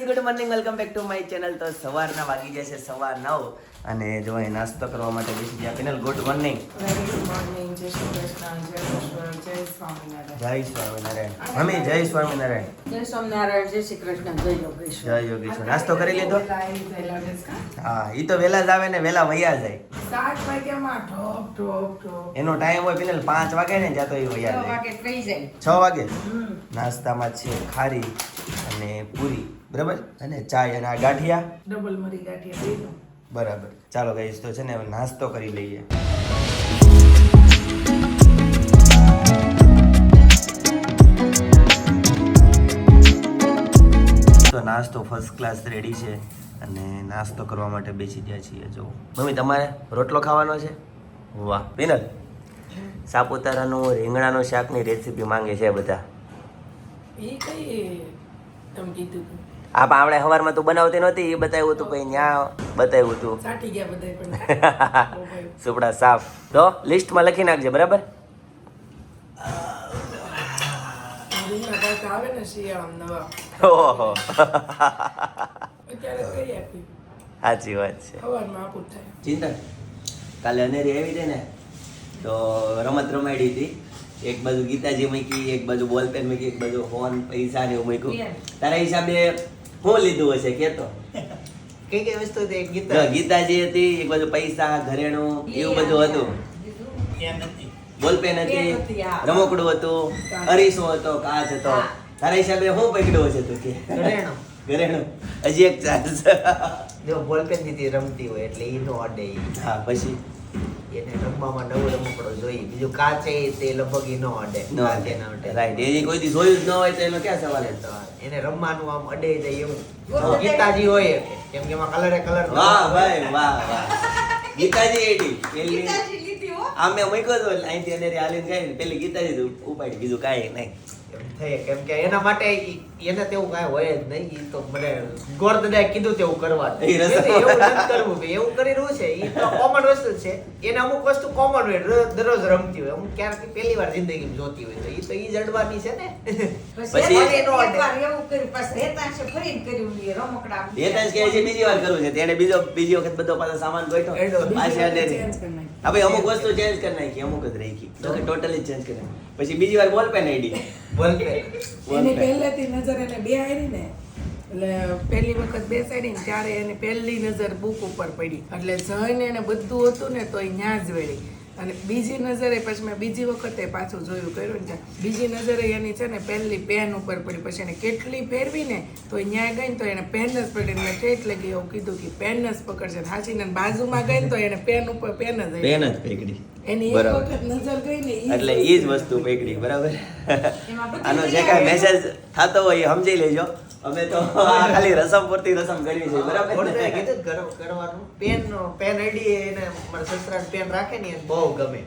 Good morning welcome back to my channel. તો સવારના વાગી જશે 9:15 અને જો અહીં નાસ્તો કરવા માટે બેસી ગયા. Penal good morning. Very good morning. જય શ્રી કૃષ્ણ, જય ઈશ્વર, જય સ્વામિનારાયણ. જય સ્વામિનારાયણ. મમ્મી જય સ્વામિનારાયણ. જય સ્વામિનારાયણ, જય શ્રી કૃષ્ણ, જય યોગેશ્વર. જય યોગેશ્વર. નાસ્તો કરી લીધો? વહેલા ડેસ્કા? હા, ઈ તો વેલા જ આવે ને વેલા વયા જાય. 7 વાગ્યામાં ઢોપ ઢોપ ઢોપ. એનો ટાઈમ હોય પિનલ 5 વાગે ને જ્યાં તો એ વયા 6 જાય. વાગે થઈ જાય. 6 વાગે નાસ્તામાં છે ખારી અને પૂરી બરાબર, અને ચાય અને આ ગાંઠિયા ડબલ મરી ગાંઠિયા દઈ દો. બરાબર. ચાલો ગાઈસ, તો છે ને હવે નાસ્તો કરી લઈએ. તો નાસ્તો ફર્સ્ટ ક્લાસ રેડી છે અને નાસ્તો કરવા માટે બેસી ગયા છીએ. જો મમ્મી તમારે રોટલો ખાવાનો છે? વાહ પિનલ, સાપુતારાનું રીંગણાનું શાકની રેસીપી માંગે છે બધા. એ કઈ તમે કીધું તું? આપણે સવારમાં તું બનાવતી નહોતી એ બતાવ્યું હતું, પછી ત્યાં બતાવ્યું હતું. સાટી ગયા બધાય પણ. સુપડા સાફ. તો લિસ્ટમાં લખી નાખજે બરાબર. રીંગણા કાંટા આવે ને શિયાળામાં નવા, ઓહો અત્યારે કઈ આપી સાચી વાત છે. સવારમાં આપું જ થાય. ચિંતન કાલે અનેરી આવી હતી ને તો રમત રમાડી હતી. એક બાજુ ગીતાજી મૂકી, એક બાજુ બોલપેન મૂકી, એક બાજુ ફોન પૈસા ને એવું મૂક્યું. તારા હિસાબે શું લીધું હશે કેતો? કઈ કઈ વસ્તુ હતી? જો ગીતાજી હતી, એક બાજુ પૈસા, ઘરેણું એવું બધું હતું. બોલપેન હતી, રમકડું હતું, અરીસો હતો, કાચ હતો. તારા હિસાબે શું પકડ્યું હશે તું કે? ઘરેણું. ઘરેણું હજી એક ચાર્જ. જો બોલપેન થી રમતી હોય એટલે ઈ નો અડે ઈ. હા પછી એને રમવામાં નવો રમકડો જોઈએ. બીજું કાચે તે લગભગ ઈ નો અડે. નો કાચે ના અડે. રાઈટ. એ કોઈ દી જોયું જ ન હોય તો એનો ક્યાં સવાલ છે? તો એને રમવાનું આમ અડે જાય એવું ગીતાજી હોય કેમ કે એમાં કલરે કલર. વાહ ભાઈ વાહ વાહ. ગીતાજી એડી પેલી આ મેં મૂક્યો તો અહીંથી અનેરી હાલીને ગઈ, પેલી ગીતાજી તો ઉપાડી, બીજું કાંઈ નહીં. એમ થાય કેમ કે એના માટે એને તેવું કાંઈ હોય જ નહીં. ઈ તો મને ગોરદાદાએ કીધું તેવું કરવાનું. ઈ રસમ. એવું નથી કરવું ભાઈ. એવું કરી રહ્યું છે ઈ તો કોમન વસ્તુ છે. એને અમુક વસ્તુ કોમન હોય, દરરોજ રમતી હોય, અમુક ક્યારેક પહેલી વાર જિંદગીમાં જોતી હોય તો ઈ જડવાની છે ને. પછી એનો અડે. એ તાજ કહે છે બીજી વાર કરવું છે, તેને બીજી વખત બધો પાછો સામાન ગોઠવો. પાછી અનેરી. હા ભાઈ, અમુક વસ્તુ ચેન્જ કરી નાખી, અમુક જ રાખી. તો કે ટોટલી ચેન્જ કરી નાખી. પછી બીજી વાર બોલપેન આઈડી. બોલપેન. એની પહેલેથી નજર એને બે આવી ને એટલે પહેલી વખત બેસાડી ને ત્યારે એને પહેલી નજર બુક ઉપર પડી એટલે જઈને એને બધું હતું ને તો એ ન્યા જ વેળી. અને બીજી નજરે પછી મેં બીજી વખતે પાછું જોયું કર્યું ને બીજી નજરે એની છે ને પહેલી પેન ઉપર પડી. પછી એને કેટલી ફેરવી ને તો એ ન્યા ગઈ ને તો એને પેન જ પડી. મેં એટલે કે એવું કીધું કે પેન જ પકડશે. હાચીને બાજુમાં ગઈ ને તો એને પેન ઉપર પેન જ આવી. પેન જ પકડી. એની એક બરાબર. વખત નજર ગઈ ને એટલે ઈ જ વસ્તુ પકડી બરાબર. આનો જે કાંઈ મેસેજ થતો હોય એ સમજી લેજો. અમે તો આ ખાલી રસમ પૂરતી રસમ કરવી છે બરાબર. ગોરદાદાએ કીધું કરવાનું. પેન આઈડી એને મારા સસરાને પેન રાખે ને એને બહુ ગમે.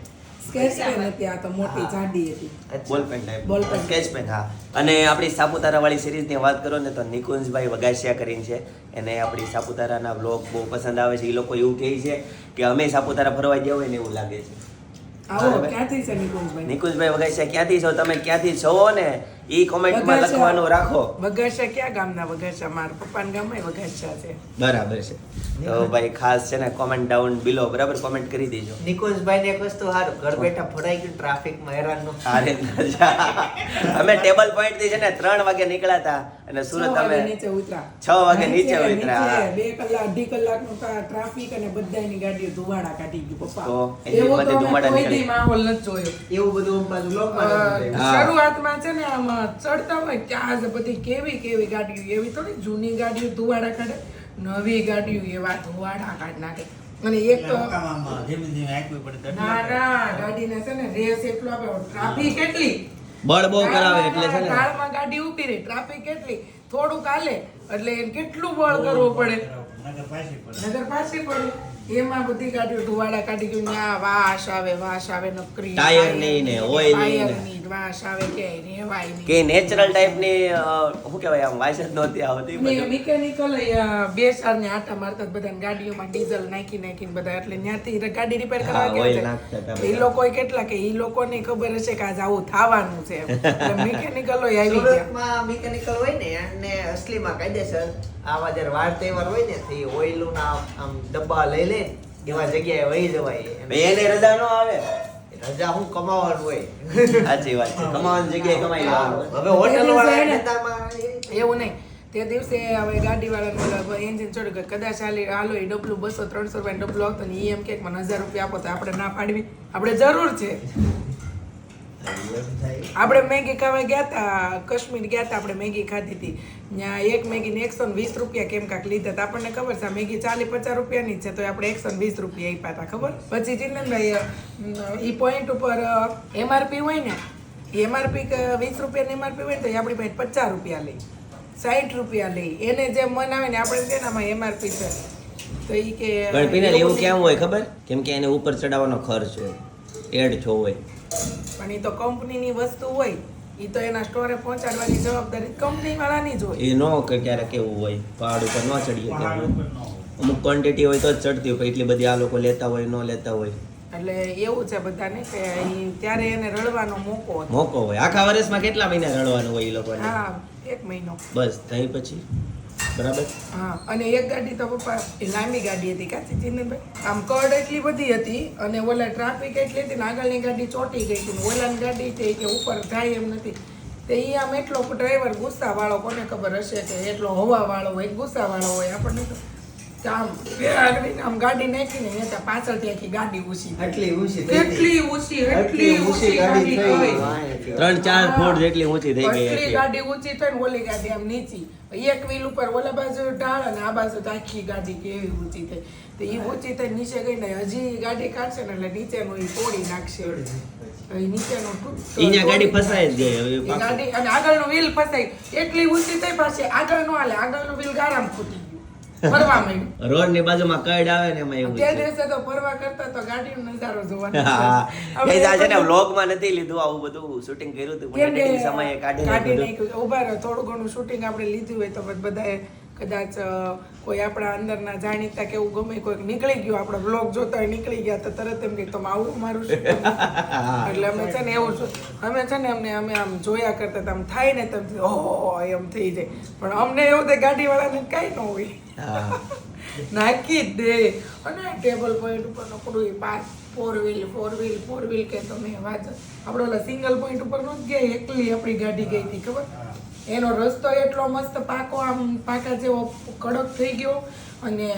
સ્કેચ પેન હતી, આ તો મોટી જાડી હતી. Ballpen type. Ballpen. Sketch pen. હા. અને આપણી સાપુતારા વાળી સિરીઝની વાત કરો ને તો નિકુંજભાઈ વગાસિયા કરીને છે. એને આપણી સાપુતારાના વ્લોગ બહુ પસંદ આવે છે. એ લોકો એવું કહે છે કે અમે સાપુતારા ફરવા ગયા હોય ને એવું લાગે છે. આવો ક્યાંથી છે નિકુંજભાઈ? નિકુંજભાઈ વગાસિયા ક્યાંથી છો તમે? ક્યાંથી છો ને ઈ કોમેન્ટમાં લખવાનું રાખો. વઘાસિયા ક્યાં ગામના? વઘાસિયા મારા પપ્પાના ગામમાં વઘાસિયા છે. બરાબર છે. તો ભાઈ ખાસ છે ને કોમેન્ટ ડાઉન બિલો બરાબર કોમેન્ટ કરી દેજો. નિકુંજભાઈ ને એક વસ્તુ સારું, ઘર બેઠા ફરાઈ ગયું ટ્રાફિકમાં હેરાન નો. અરે અમે ટેબલ પોઈન્ટ થી છે ને 3 વાગે નીકળ્યા હતા અને સુરત 6 વાગે અમે નીચે ઉતરા. 6 વાગે નીચે ઉતર્યા. 2 કલાક 2.5 કલાકનો ટ્રાફિક અને બધાની ગાડીઓ ધુમાડા કાઢી ગયું પપ્પા. તો એની એવો બધે તો ધુમાડા અમે કોઈ નીકળે. દી માહોલ નથી જોયો. એવું બધું બાજુ લોકમાં નથી. હા. શરૂઆતમાં છે ને આમ ચડતા હોય ત્યાં જ બધી કેવી ગાડીઓ, એવી થોડી જૂની ગાડીઓ ધુવાડા કાઢે, નવી ગાડીઓ એવા ધુવાડા કાઢ નાખે. અને એક તો ના ગાડીને છે ને રેસ એટલો આપે, ટ્રાફિક એટલી બળ બહુ કરાવે એટલે છે ને. ઢાળમાં ગાડી ઊભી રહી, ટ્રાફિક એટલી, થોડુંક હાલે એટલે એને કેટલું બળ કરવું પડે. નગર પાછી પડે. એમાં બધી ગાડીઓ ધુવાડા કાઢી ગયું. વાસ આવે નકરી ટાયર નહીં ને, ઓઇલ નહીં ને. ટાયર નહીં, વાસ આવે ક્યાંય રહેવાય નહીં. કે નેચરલ ટાઈપની શું કહેવાય આમ વાસ જ નહોતી આવતી ને બધું. મિકેનિકલ બે સારને આટા મારતા જ બધાને ગાડીઓમાં ડીઝલ નાખીને બધા એટલે ત્યાંથી ગાડી રિપેર કરવા હા, ગયા oil છે. નાખતા હતા એ બધા. લોકો કેટલા કે એ લોકોને ખબર હશે કે આજ આવું થવાનું છે એમ. એટલે મિકેનિકલો આવી ગયા. સુરતમાં મિકેનિકલ હોય ને અને અસલીમાં કાયદેસર આવા જ્યારે વાર તહેવાર હોય ને તો એ ઓઇલના આમ ડબ્બા લઈ લે એવા જગ્યાએ વહી જવાય. એને રજા ન આવે. રજા હું કમાવાનું હોય. સાચી વાત છે, કમાવાની જગ્યાએ કમાઈ લેવાનું. હવે હોટલ વાળા ધંધામાં એવું નહીં તે દિવસે હવે ગાડીવાળાને એન્જિન ચડ્યું કે કદાચ હાલો એ ડબલું 200-300 રૂપિયાનું ડબલું આવતો ને એ એમ કે મને 1000 રૂપિયા આપો તો આપણે ના પાડવી? આપણે જરૂર છે. આપણે મેગી ખાવા ગયા હતા, કાશ્મીર ગયા હતા, આપણે મેગી ખાધી હતી. ત્યાં એક મેગીને 120 રૂપિયા કેમ કાંક લીધા હતા. આપણને ખબર છે આ મેગી 40-50 રૂપિયાની જ છે તો આપણે 120 રૂપિયા આપ્યા હતા. ખબર પછી ચિંતનભાઈ એ પોઈન્ટ ઉપર MRP હોય ને, MRP 20 રૂપિયાની MRP હોય ને તો એ આપણી પાસે 50 રૂપિયા લઈ, 60 રૂપિયા લઈ. એને જે મન આવે ને આપણે કે આમાં MRP છે તો એ કે પણ પિનલ એવું કેમ હોય ખબર? કેમ કે એને ઉપર ચડાવવાનો ખર્ચ હોય, એડ છો હોય. પણ એ તો કંપનીની વસ્તુ હોય, એ તો એના સ્ટોરે પહોંચાડવાની જવાબદારી કંપની વાળાની જ હોય. એ નો કે ક્યારેક એવું હોય પહાડ ઉપર ન ચડીએ કેમ. અમુક ક્વોન્ટિટી હોય તો જ ચડતી હોય, એટલી બધી આ લોકો લેતા હોય ન લેતા હોય. એટલે એવું છે બધાને કે ઈ ત્યારે એને રડવાનો મોકો હતો. મોકો હોય. આખા વર્ષમાં કેટલા મહિના રડવાનું હોય એ લોકોને? હા, 1 મહિનો. બસ તઈ પછી બરાબર. હા, અને એક ગાડી તો પપ્પા એ લાંબી ગાડી હતી કાચી ચિંતનભાઈ, આમ કડ એટલી બધી હતી અને ઓલા ટ્રાફિક એટલી હતી ને આગળની ગાડી ચોંટી ગઈ હતી ને ઓલાની ગાડી છે કે ઉપર જાય એમ નથી. તો એ આમ એટલો ડ્રાઈવર ગુસ્સા વાળો, કોને ખબર હશે કે એટલો હવા વાળો હોય, ગુસ્સા વાળો હોય. આપણને તો આમ આમ ગાડી નાખીને ત્યાં પાછળથી આખી ગાડી ઊંચી થઈ. એટલી ઊંચી થઈ ગઈ. એટલી ઊંચી ગાડી થઈ. 3-4 ફૂટ જેટલી ઊંચી થઈ ગઈ એટલી હતી. ગાડી ઊંચી થઈ ને ઓલી ગાડી આમ નીચી, એક વ્હીલ ઉપર ઓલા બાજુ ઢાળ અને આ બાજુ તો આખી ગાડી કેવી ઊંચી થઈ. તો એ ઊંચી થઈ નીચે ગઈ ને હજી ગાડી કાઢશે ને એટલે નીચેનું એ તોડી નાખશે. એ નીચેનું અહીંયા ગાડી ફસાઈ જ ગઈ હવે એ પાછું. ગાડી અને આગળનું વ્હીલ ફસાઈ. એટલી ઊંચી થઈ પાછી આગળ નો હાલે, આગળનું વ્હીલ ગારામ ફૂટી ગયું, ફરવા માંડ્યું. રોડ ની બાજુમાં કડ આવે ને એમાં એવું તે છે. દિવસે તો ફરવા કરતા તો ગાડીનો નજારો જોવાનો હા, છે. એ છે ને વ્લોગમાં નથી લીધું આવું બધું શૂટિંગ કર્યું હતું પણ editing સમયે કાઢી કાઢી નાખ્યું. નાખ્યું. ઉભા રહો, થોડું ઘણું શૂટિંગ આપણે લીધું હોય તો બધાએ કદાચ કોઈ આપણા અંદરના જાણીતા કે એવું ગમે કોઈક નીકળી ગયું, આપણો બ્લોગ જોતા હોય નીકળી ગયા તો તરત એમ કે તમે આવું મારું shooting. એટલે અમે છે ને એવું અમે છે ને અમે આમ જોયા કરતા હતા, આમ થાય ને તમે ઓહો એમ થઈ જાય. પણ અમને એવું થાય ગાડીવાળાને કાંઈ ન હોય, હા. નાખી જ દે. અને ટેબલ પોઈન્ટ ઉપર નકડું પાર્ક, ફોર વ્હીલ કે તમે વાત આપણે ઓલા સિંગલ પોઈન્ટ ઉપર નો જ ગયા, એકલી આપણી ગાડી ગઈ હતી ખબર. એનો રસ્તો એટલો મસ્ત પાકો, આમ પાકા જેવો કડક થઈ ગયો અને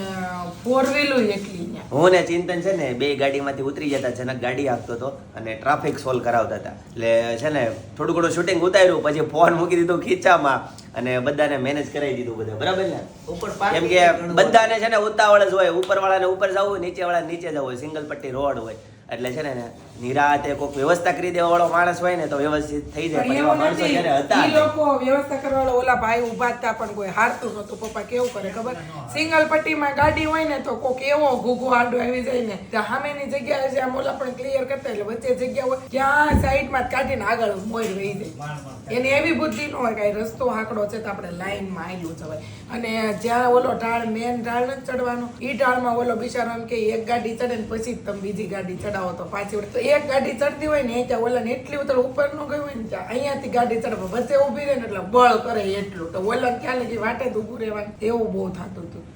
ફોર વ્હીલો એકલી ત્યાં. હું ને ચિંતન છે ને બે ગાડીમાંથી ઉતરી જતા, જનક ગાડી આપતો હતો અને ટ્રાફિક સોલ્વ કરાવતા હતા. એટલે છે ને થોડું ઘણું શૂટિંગ ઉતાર્યું, પછી ફોન મૂકી દીધો ખીચામાં અને બધાને મેનેજ કરાવી દીધું બધા, બરાબર ને? ઉપર કેમ કે બધાને છે ને ઉતાવળ જ હોય, ઉપર વાળાને ઉપર જવું, નીચે વાળાને નીચે જવું હોય, સિંગલ પટ્ટી રોડ હોય. એટલે છે ને નિરાતે કોઈક વ્યવસ્થા કરી દેવા વાળો માણસ હોય ને તો વ્યવસ્થિત થઈ જાય. પણ એવા માણસો જ્યારે હતા ઈ લોકો વ્યવસ્થા કરવા ઓલા ભાઈ ઉભા હતા પણ કોઈ હારતું નતું. પપ્પા કેવું કરે ખબર, સિંગલ પટ્ટીમાં ગાડી હોય ને તો કોક એવો ઘૂઘો આડો આવી જાય ને ત્યાં સામેની જગ્યાએ છે આમ ઓલા પણ ક્લિયર કરતા એટલે વચ્ચે જગ્યા હોય ત્યાં સાઈડમાં કાઢીને આગળ મોર વહી જાય. એની એવી બુદ્ધિ ન હોય કે રસ્તો આંકડો છે તો આપણે લાઈનમાં આવ્યું જવાય. અને જ્યાં ઓલો ઢાળ મેન ઢાળ નથી ચડવાનો, ઈ ઢાળમાં ઓલો બિચારો એમ કે એક ગાડી ચડે ને પછી જ તમે બીજી ગાડી ચડાવો તો પાછી વળે. તો એક ગાડી ચડતી હોય ને ત્યાં ઓલાને એટલી ઉતર ઉપર નો ગયું હોય ને ત્યાં અહીંયાથી ગાડી ચડવા વચ્ચે ઊભી રહે ને એટલે બળ કરે એટલું. તો ઓલા ખ્યાલ કે વાટે જ ઊભું રહેવાનું, એવું બહુ થતું હતું.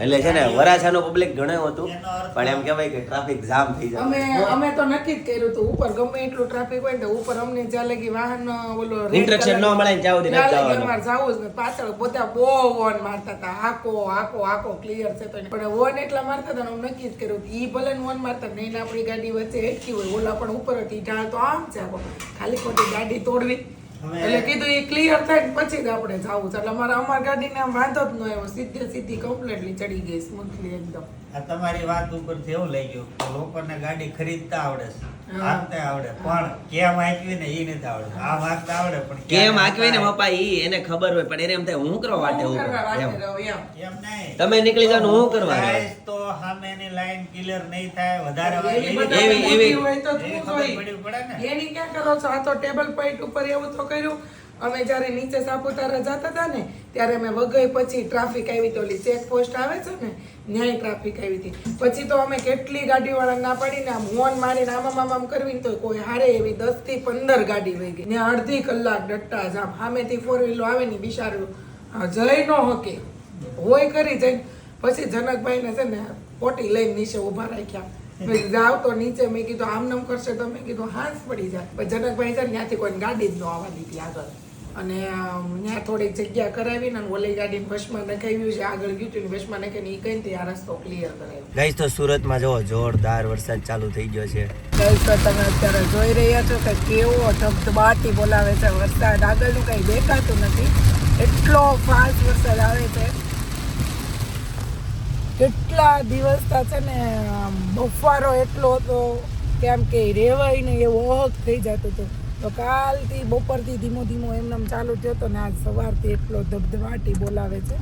એટલે છે ને વરાછાનું પબ્લિક ઘણું હતું પણ એમ કહેવાય કે ટ્રાફિક જામ થઈ જાય. અમે તો નક્કી જ કર્યું હતું ઉપર ગમે એટલું ટ્રાફિક હોય ને ઉપર અમને જ્યાં લગી વાહન ઓલો Interaction ન મળે ને ત્યાં સુધી નથી જવાનું. અમારે જવું જ ને. પાછળ બધા બહુ વોન મારતા હતા, હાકો ક્લિયર છે તો પણ વોન એટલા મારતા હતા ને અમે નક્કી જ કર્યું કે ઈ ભલે વોન મારતા નહીં, આપણી ગાડી વચ્ચે અટકી હોય, ઓલા પણ ઉપર હતી, ઢાળ તો આમ છે આખો, ખાલી ખોટી ગાડી તોડવી. એટલે કીધું એ ક્લિયર થાય ને પછી જ આપણે જવું છે. એટલે અમારી ગાડીને આમ વાંધો જ ન આવ્યો, સીધી કમ્પ્લીટલી ચડી ગઈ સ્મૂથલી એકદમ. આ તમારી વાત ઉપરથી એવું લઈ ગયું કે લોકોને ગાડી ખરીદતા આવડે છે હાંકતા આવડે પણ કેમ હાંકવી ને ઈ નથી આવડે. આમ હાંકતા આવડે પણ કેમ હાંકવી ને પપ્પા ઈ એને ખબર હોય પણ એને એમ થાય હું કરવા વાટે હું કરવા ઊભો વાટે એમ. રહું એમ. એમ નહીં. તમે નીકળી જાવ ને હું કરવા આવ્યો. ગાઈસ તો સામેની લાઈન ક્લિયર નહીં થાય વધારે વાર એવી નહીં બધાને એવી- મોટી હોય તો એવી તું ખબર જોઈ. પડવી પડે ને. એની ક્યાં કરો છો? આ તો ટેબલ પાઇટ ઉપર એવું તો કર્યું. અમે જ્યારે નીચે સાપુતારા જતા હતા ને ત્યારે અમે વઘઈ પછી ટ્રાફિક આવી તો ઓલી ચેક પોસ્ટ આવે છે ને ન્યાય ટ્રાફિક આવી હતી. પછી તો અમે કેટલી ગાડીવાળા ના પાડીને આમ હોર્ન મારીને આમ કરવી ને તો કોઈ હારે એવી 10 થી 15 ગાડી વહી ગઈ. ને અડધી કલાક ડટ્ટા જામ. સામેથી ફોર વ્હીલો આવે ને બિચારું જઈ ન હકે હોય કરી જઈને પછી જનકભાઈને છે ને પોટી લઈને નીચે ઊભા રાખ્યા. મેં કીધું, જાઓ તો નીચે. મેં કીધું આમ નામ કરશે તો મેં કીધું હાંસ પડી જાય. પછી જનકભાઈ છે ને ત્યાંથી કોઈ ગાડી જ ન આવવા દીધી આગળ. અને ત્યાં થોડીક જગ્યા કરાવીને અને ઓલી ગાડીને બસમાં નખાવ્યું છે. આગળ ગયું હતું ને બસમાં નખાવીને એ કહીને તે આ રસ્તો ક્લિયર કરાવ્યો. ગાઈસ તો સુરતમાં જો જોરદાર વરસાદ ચાલુ થઈ ગયો છે. ગાઈસ તો તમે અત્યારે જોઈ રહ્યા છો કે કેવો ધબધબાટી બોલાવે છે વરસાદ. આગળનું કંઈ દેખાતું નથી, એટલો ફાસ્ટ વરસાદ આવે છે. કેટલા દિવસથી છે ને બફારો એટલો હતો કે આમ કે રેવાય ને એવો અહક થઈ જતો હતો. તો કાલથી બપોરથી ધીમો ધીમો એમનેમ ચાલુ થયો હતો ને આજ સવારથી એટલો ધબધબાટી બોલાવે છે.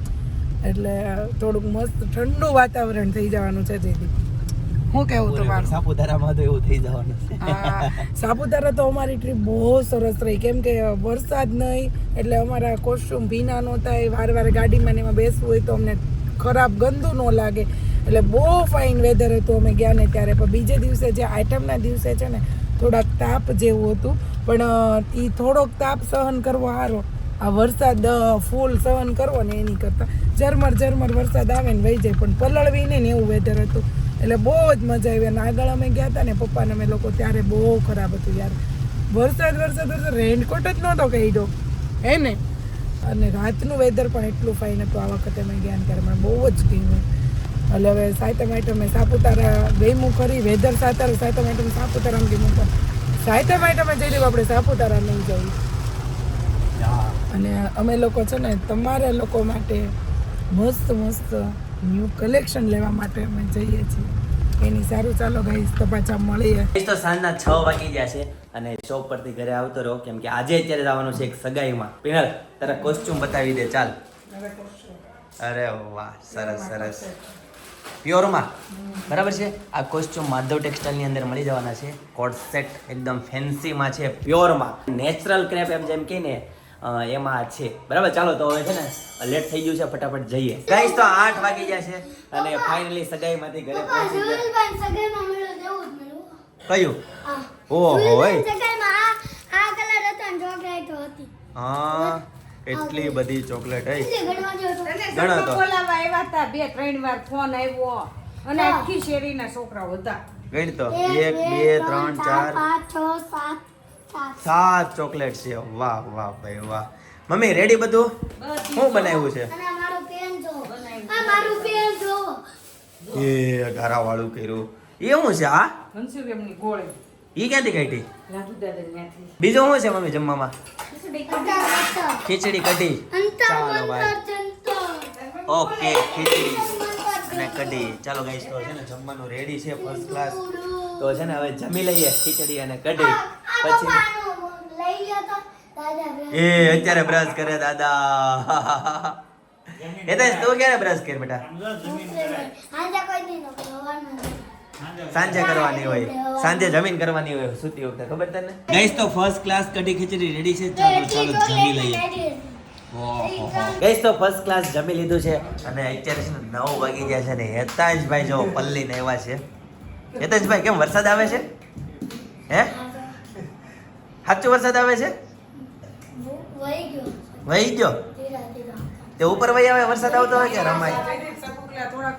એટલે થોડુંક મસ્ત ઠંડુ વાતાવરણ થઈ જવાનું છે. જેથી શું કહેવું તમારું? સાપુતારામાં તો એવું થઈ જવાનું છે. હા, સાપુતારા તો અમારી ટ્રીપ બહુ સરસ રહી. કેમ કે વરસાદ નહીં એટલે અમારા કોસ્ટ્યુમ ભીના ન થાય. વાર ગાડીમાં ને એમાં બેસવું હોય તો અમને ખરાબ ગંદુ ન લાગે. એટલે બહુ ફાઇન વેધર હતું અમે ગયા ને ત્યારે. પણ બીજે દિવસે જે આઈટમના દિવસે છે ને થોડાક તાપ જેવું હતું. પણ એ થોડોક તાપ સહન કરવો સારો. આ વરસાદ ફૂલ સહન કરવો ને એની કરતાં ઝરમર વરસાદ આવે ને વહી જાય. પણ પલળવીને ને એવું વેધર હતું એટલે બહુ જ મજા આવી. અને આગળ અમે ગયા હતા ને પપ્પાને અમે લોકો ત્યારે બહુ ખરાબ હતું યાર. વરસાદ રેનકોટ જ નહોતો કાઢ્યો હે ને. અને રાતનું વેધર પણ એટલું ફાઇન હતું. આ વખતે મેં ગયા ને ત્યારે મને બહુ જ ગમ્યું. એટલે હવે સાયતમ આઈટમ સાપુતારા ગમ્યું ખરી. વેધર સાયતમ આઈટમ સાપુતારા ગમ્યું પણ સાયતમ આઈટમે જઈ રહ્યું આપણે સાપુતારા નહીં જવું. અને અમે લોકો છે ને તમારા લોકો માટે મસ્ત ન્યૂ કલેક્શન લેવા માટે અમે જઈએ છીએ. એની સારું ચાલો ગાઈસ તો પાછા મળીએ. ગાઈસ તો સાંજના 6 વાગી ગયા છે અને શોપ પરથી ઘરે આવતો રહો કેમ કે આજે અત્યારે જવાનું છે એક સગાઈમાં. પિનલ તારા કોસ્ટ્યુમ બતાવી દે ચાલ. અરે વાહ, સરસ પ્યોરમાં બરાબર છે. આ કોસ્ટ્યુમ માધવ ટેક્સટાઇલની અંદર મળી જવાના છે. કોટ સેટ એકદમ ફેન્સીમાં છે, પ્યોરમાં નેચરલ ક્રેપ એમ જેમ કે ને એમાં છે. બરાબર, ચાલો તો હવે છે ને લેટ થઈ ગયું છે, ફટાફટ જઈએ. ગાઈસ તો 8 વાગી ગયા છે અને ફાઇનલી સગાઈમાંથી ઘરે પહોંચી ગયા. કયું? ઓહો હા, એટલી બધી ચોકલેટ ગણો તો. બોલાવા આવ્યા હતા 2-3 વાર ફોન આવ્યો અને આખી શેરીના છોકરાઓ હતા. ગણ તો 1 2 3 4 7 ચોકલેટ છે. વાહ ભાઈ વાહ. મમ્મી રેડી બધું? શું બનાવ્યું છે? એ ઘારા વાળું કર્યું. એ શું છે આ? ઘનશ્યામની ગોળી ઈ ક્યાંથી કાઢી? લાડુ દાદા ત્યાંથી. બીજું શું છે મમ્મી જમવામાં? ખીચડી કઢી. ચાલો ભાઈ. ઓકે, ખીચડી અને કઢી. ચાલો ગાઈસ તો છે ને જમવાનું રેડી છે ફર્સ્ટ ક્લાસ. તો છે ને હવે જમી લઈએ ખીચડી અને કઢી. પછી એ અત્યારે બ્રશ કરે દાદા. એ તો તું ક્યારે બ્રશ કર બેટા? સાંજે કરવાની હોય, સાંજે જમીન કરવાની હોય સુતી વખતે, ખબર તને? ગાઈસ તો first class kadhi khichdi ready છે. ચાલો જમી લઈએ. ગાઈસ તો ફર્સ્ટ ક્લાસ જમી લીધું છે અને અત્યારે છે ને 9 વાગી ગયા છે ને હેતાંશભાઈ જો પલ્લીને આવ્યા છે. હેતાંશભાઈ કેમ વરસાદ આવે છે? હે સાચું વરસાદ આવે છે? વહી ગયો તે ઉપર વહી આવે વરસાદ આવતો હોય કે રમાય?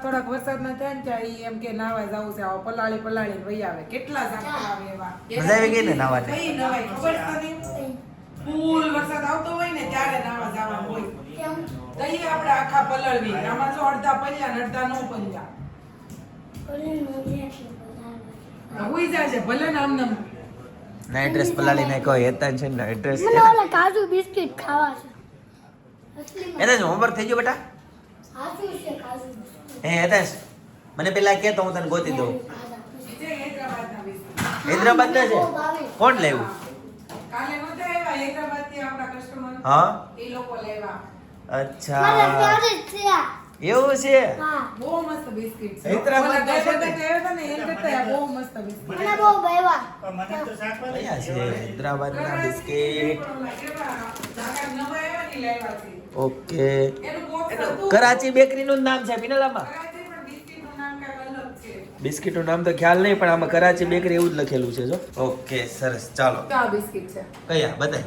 થોડાક વરસાદ ના થાય ને ત્યાં ઈ એમ કે નાવા જવું છે. આવો પલાળી વહી આવે. કેટલા ઝાપટા આવે એવા. મજા આવી ગઈ ને નાવાની? કઈ નવાય ખબર છે તને? ફૂલ વરસાદ આવતો હોય ને ત્યારે નાવા જવાનું હોય. તઈ આપણે આખા પલળવી. આમાં જો અડધા પલ્યા ને અડધા નો પલ્યા. હુઈ જાય છે ભલે ને આમ નામ. ના એડ્રેસ પલાળી નાખ્યો. હેતાંશ છે ને એડ્રેસ કાજુ બિસ્કિટ ખાવા છે. હેતાંશ હોમવર્ક થઈ ગયો બેટા? હે હેતાંશ મને પેલા કે તો હું તને ગોતી દઉં. જે હૈદરાબાદના વિસ્તાર. હૈદરાબાદ ના છે કોણ લાવ્યું કાલે નહોતા આવ્યા હૈદરાબાદથી આપણા કસ્ટમર હા એ લોકો લેવા અચ્છા મારા ફેવરિટ છે આ. એવું છે હા બહુ મસ્ત બિસ્કિટ છે હૈદરાબાદ ઓલા ના છે ગઈ ને? વખતે આવ્યા હતા ને એમ કરતા આ બહુ મસ્ત બિસ્કિટ મને બહુ ભાવ્યા. પણ મને તો શાકભાજી કયા છે હૈદરાબાદના બિસ્કિટ ઓકે કરાચી બેકરી નું નામ છે પિનલામાં બિસ્કિટ નું નામ તો ખ્યાલ નહીં પણ આમાં કરાચી બેકરી એવું જ લખેલું છે જો ઓકે સરસ ચાલો બિસ્કિટ છે કયા બતાય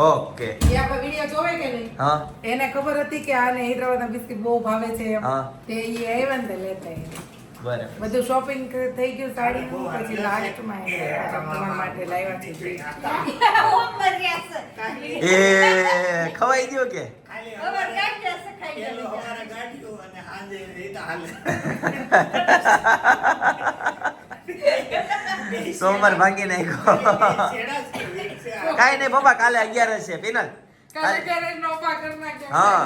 ઓકે એ આપણે વિડીયો જોવે કે નહીં હા એને ખબર હતી કે આને હૈદરાબાદના બિસ્કિટ બહુ ભાવે છે એમ. હા. તે ઈ આવ્યા ને તે લેતા આવ્યા. બરાબર બધું શોપિંગ થઈ ગયું સાડીનું પછી લાસ્ટમાં તમારા માટે લાવ્યા છે એ ખવાઈ ગયો કે ખાલી હવે કાઢી જશે ખાઈ પેલો જશે. અમારે ગાંઠિયું અને સાંજે એ તો હાલે. સોમવાર ભાંગી નાખ્યો શેડા છે, વીક છે આ. કાઈ નહીં પપ્પા કાલે 11 છે પિનલ કાલે ક્યારેક નોપા કરી નાખ્યો. હા.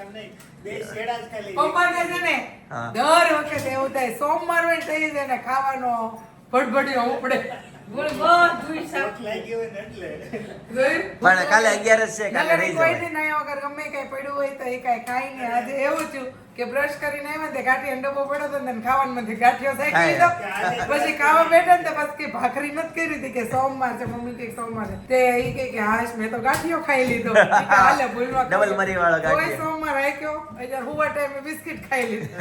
એમ નહીં, બે શેડા જ ખાલી. પપ્પાને છે ને હા. દર વખતે એવું થાય સોમવાર હોય ને તઈ છે ને ખાવાનો ભડભડિયો ઉપડે બોલ બધું શાક. ભૂખ લાગી હોય ને એટલે. જોયું? પણ કાલે 11 છે કાલે નગર રહી કોઈથી જવાય નહીં વગર ગમે કાંઈ પડ્યું હોય તો એ કાંઈ ખાઈ નહીં. આજે એવું થયું કે બ્રશ કરીને આવ્યા ને તે ગાંઠિયાનો ડબ્બો પડ્યો હતો ને તેને ખાવામાંથી ગાંઠિયો સાંકી લીધો. પછી ખાવા બેઠા ને તો પછી કે ભાખરી નથી કરી હતી કે સોમવાર છે મમ્મી કે સોમવાર છે તે ઈ કે હાશ મેં તો ગાંઠિયો ખાઈ લીધો ઈ કે હાલે ભૂલમાં ડબલ મરી વાળો કોઈ ગાંઠિયો. સોમવાર રાખ્યો અત્યારે હુવા ટાઈમે બિસ્કિટ ખાઈ લીધું.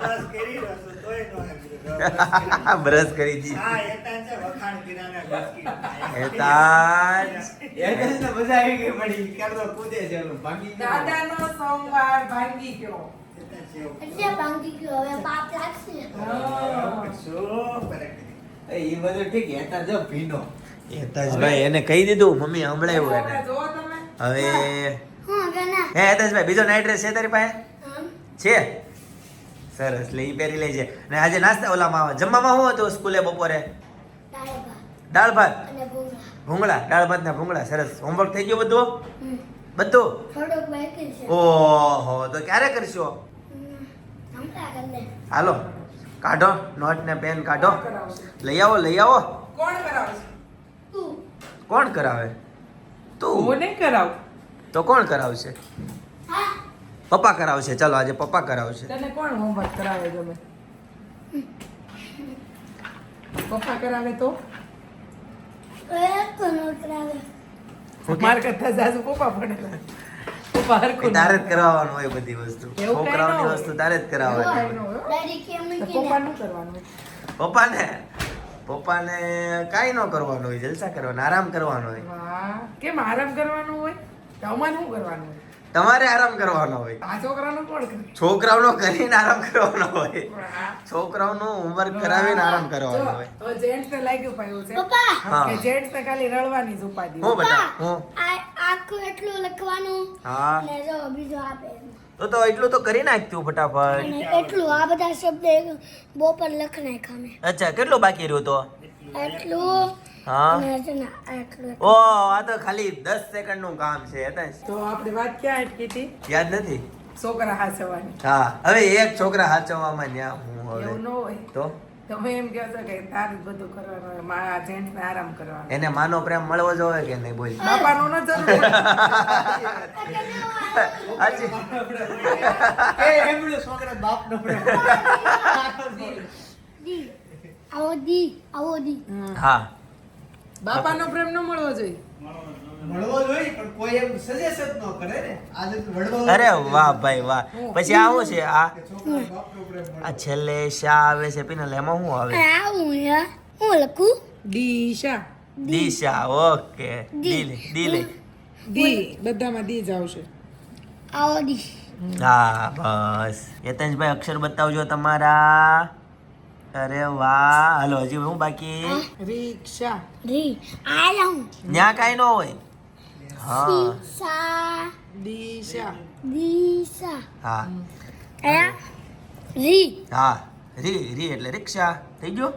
બ્રશ કરી રહ્યો છું, તોય નો આવ્યું. બ્રશ કરી દી હા, એતા છે વખાણ કિરાના બિસ્કિટ. એતાજ મજા આવી ગઈ પડી કરતો કૂદે છે ઓલો ભાગી ગયો. દાદાનો સોમવાર ભાંગી ગયો. એતા છે એવું. એટલે ભાંગી ગયો હવે પાપ લાગશે. શું ફરક નહીં. એ બધું ઠીક હેઠા જો ભીનો એતાજભાઈ એને કહી દીધું મમ્મી હમણાં એને જોવો તમે હવે હા ગના હે એતાજભાઈ બીજો નાઈટ ડ્રેસ છે તારી પાસે હમ. છે સરસ લે ઈ પહેરી લેજે અને આજે નાસ્તા ઓલામાં જમવામાં શું હતું સ્કૂલે બપોરે દાળ ભાત દાળ ભાત અને ભૂંગળા. ભૂંગળા દાળ ભાત ના ભૂંગળા સરસ હોમવર્ક થઈ ગયું બધું હમ. બધું થોડુંક બાકી છે. ઓહો તો ક્યારે કરશો હમ. હમણાં કરી લે. હાલો કાઢો નોટ ને પેન કાઢો કોણ કરાવશે? લઈ આવો કોણ કરાવશે? તું કોણ કરાવે તું હું નહીં કરાવું. તો કોણ કરાવશે હા પપ્પા કરાવશે ચાલો આજે પપ્પા કરાવશે તને કોણ હોમવર્ક કરાવે ગમે? પપ્પા કરાવે તો એક નો કરાવે. માર કરતા જાજુ પપ્પા ભણેલા. પપ્પા હરખું તારે જ કરાવવાનું હોય બધી વસ્તુ એવું કાંઈ છોકરાઓની ન હોય. વસ્તુ તારે જ કરાવવાની હોય ડેડી કેમ તો નથી પપ્પા નું કરવાનું. પપ્પાને કાંઈ ન કરવાનું હોય જલસા કરવાના આરામ કરવાનો હોય વાહ કેમ આરામ કરવાનું હોય? તો અમારે શું કરવાનું હોય? તમારે આરામ કરવાનો હોય આ છોકરાનું કોણ કરે? છોકરાઓનો કરીને આરામ કરવાનો હોય વાહ. છોકરાઓનું હોમવર્ક કરાવીને આરામ કરવાનો હોય તો જેન્ટ્સ ને લાગ્યું પાયું છે પપ્પા હા કે જેન્ટ્સ ને ખાલી રડવાની જ ઉપાધિ હું હોય. બેટા હું આ આખું એટલું લખવાનું હા અને જો બીજું આપે તો એટલું તો કરી નાખતું ફટાફટ અને એટલું આ બધા શબ્દ બોપર લખ નાખ્યા મેં અચ્છા કેટલું બાકી રહ્યું તો એટલું હા અને છે ને આટલું ઓ આ તો ખાલી 10 સેકન્ડ નું કામ છે હેતાંશ. તો આપણે વાત ક્યાં અટકી હતી? યાદ નથી છોકરા હાચવવાની. હા હવે એક છોકરા હાચવવામાં ન્યા હું એવું હવે ન હોય. તો તમે એમ કહો છો કે તારે જ બધું કરવાનું હોય મા જેન્ટ્સ ને આરામ કરવાનો. એને માનો પ્રેમ મળવો જોઈએ કે નહીં બોલ બાપાનો ન જરૂર. હાચી. એ એમનો છોકરા બાપનો પ્રેમ. દી આવો દી હા બાપાનો પ્રેમ ન મળવો જોઈએ. મળવો જોઈએ પણ કોઈ એમ સજેસ્ટ જ ન કરે ને આજે તો વડવો અરે વાહ ભાઈ વાહ પછી આ શું છે આ છોકરા બાપનો પ્રેમ મળે. આ છેલ્લે શા આવે છે પિનલ એમાં શું આવે અને આવું યાર હું લખું દિશા દિશા ઓકે દિલ દિલ દી બધામાં દી જ આવશે. આવો દી હા બસ યતનભાઈ અક્ષર બતાવજો તમારા અરે વાહ હાલો હજી હું બાકી રિક્ષા. રી આયા હું ન્યા કાંઈ ન હોય હા સા દિશા. દિશા હા આયા રી હા રી રી એટલે રિક્ષા થઈ ગયો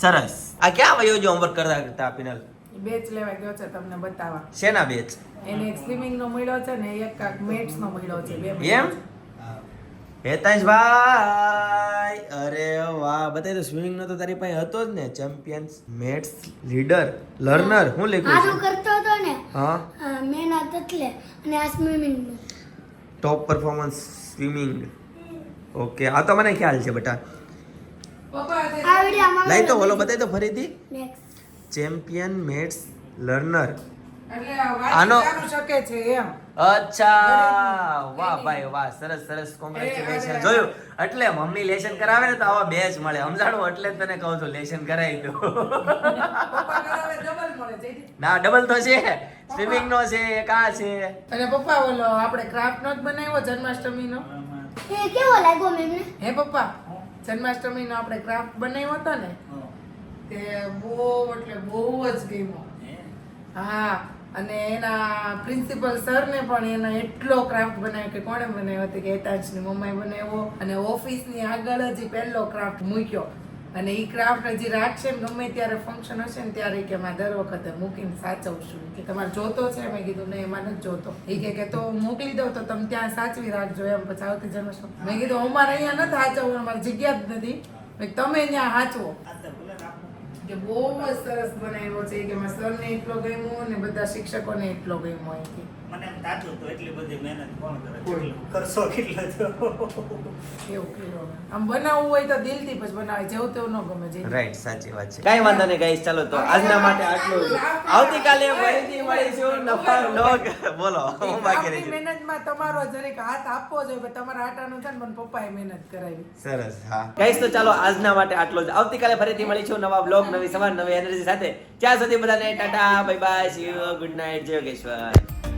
સરસ આ ક્યાં વયો જો હોમવર્ક કરતા કરતા પિનલ બેચ લેવા ગયો છે તમને બતાવવા. શેના બેચ એને એક સ્વિમિંગ નો મળ્યો છે ને એક કાંક મેથ્સ નો મળ્યો છે. બે એમ હેતાંશભાઈ અરે વાહ બતાય તો સ્વિમિંગ નો તો તારી પાસે હતો જ ને ચેમ્પિયન્સ મેથ્સ લીડર લર્નર હું લખ્યું આનું છે કરતો હતો ને હા મહેનત એટલે અને આ સ્વિમિંગનું ટોપ પરફોર્મન્સ સ્વિમિંગ ઓકે આ તો મને ખ્યાલ છે બેટા પપ્પા આજે આ વિડીયો લાઈ તો ઓલો બતાય તો ફરીથી નેક્સ્ટ ચેમ્પિયન મેથ્સ લર્નર એટલે આ આનો- વાંચી જાણું શકે છે એમ અચ્છા વાહ ભાઈ વાહ સરસ સરસ કોંગ્રેચ્યુલેશન જોયું એટલે મમ્મી લેશન કરાવે ને તો આવા બેચ મળે સમજાણું એટલે જ તને કહું છું લેશન કરાવી દો પપ્પા કરાવે ડબલ મળે જયદીપ. ના ડબલ તો છે સ્વિમિંગ નો છે એક આ છે અને પપ્પા ઓલો આપણે ક્રાફ્ટ નો જ બનાવ્યો જન્માષ્ટમીનો એ કેવો લાગ્યો મેમને હે પપ્પા જન્માષ્ટમીનો આપણે ક્રાફ્ટ બનાવ્યો હતો ને તે બહુ એટલે બહુ જ ગમ્યો હા અને એના પ્રિન્સિપલ સર ને પણ એનો એટલો ક્રાફ્ટ બનાવ્યો કે કોણે બનાવ્યો હતો કે હેતાંશની મમ્માએ બનાવ્યો અને ઓફિસની આગળ જ ઈ પહેલો ક્રાફ્ટ મૂક્યો અને ઈ ક્રાફ્ટ હજી રાખશે ને ગમે ત્યારે ફંક્શન હશે ને ત્યારે કે માં દર વખતે મૂકીને સાચવશું કે તમારે જોતો છે મેં કીધું નહીં એમાં નથી જોતો એ કે તો મોકલી દઉં તો તમે ત્યાં સાચવી રાખજો એમ પછી આવતી જન્માષ્ટમી મેં કીધું અમારે અહીંયા નથી સાચવવું અમારી જગ્યા જ નથી મેં કીધું તમે ત્યાં સાચવો કે બહુ જ સરસ બનાવ્યો છે કે મારા સરને એટલો ગમ્યો ને બધા શિક્ષકોને એટલો ગમ્યો એ કે મને એમ થાતું હતું એટલી બધી મહેનત કોણ કરે કેટલું કરશો કેટલો તો કેવું કેવું આમ બનાવવું હોય તો દિલથી પછી બનાવે જેવું તેવું ન ગમે જે રાઈટ સાચી વાત છે કાઈ વાંધો નહીં ગાઈસ ચાલો તો આજના માટે આટલું જ. આવતીકાલે ફરીથી મળીશું નવા લોગ બોલો હું બાકી રહી ગયું. મહેનતમાં તમારો જરીક હાથ આપવો જોઈએ પણ તમારા આટાનું છે ને મને પપ્પાએ મહેનત કરાવી સરસ હા ગાઈસ તો ચાલો આજના માટે આટલું જ આવતીકાલે ફરીથી મળીશું નવા બ્લોગ નવી સવાર નવી એનર્જી સાથે ત્યાં સુધી બધાને Tata bye bye see you good night જય યોગેશ્વર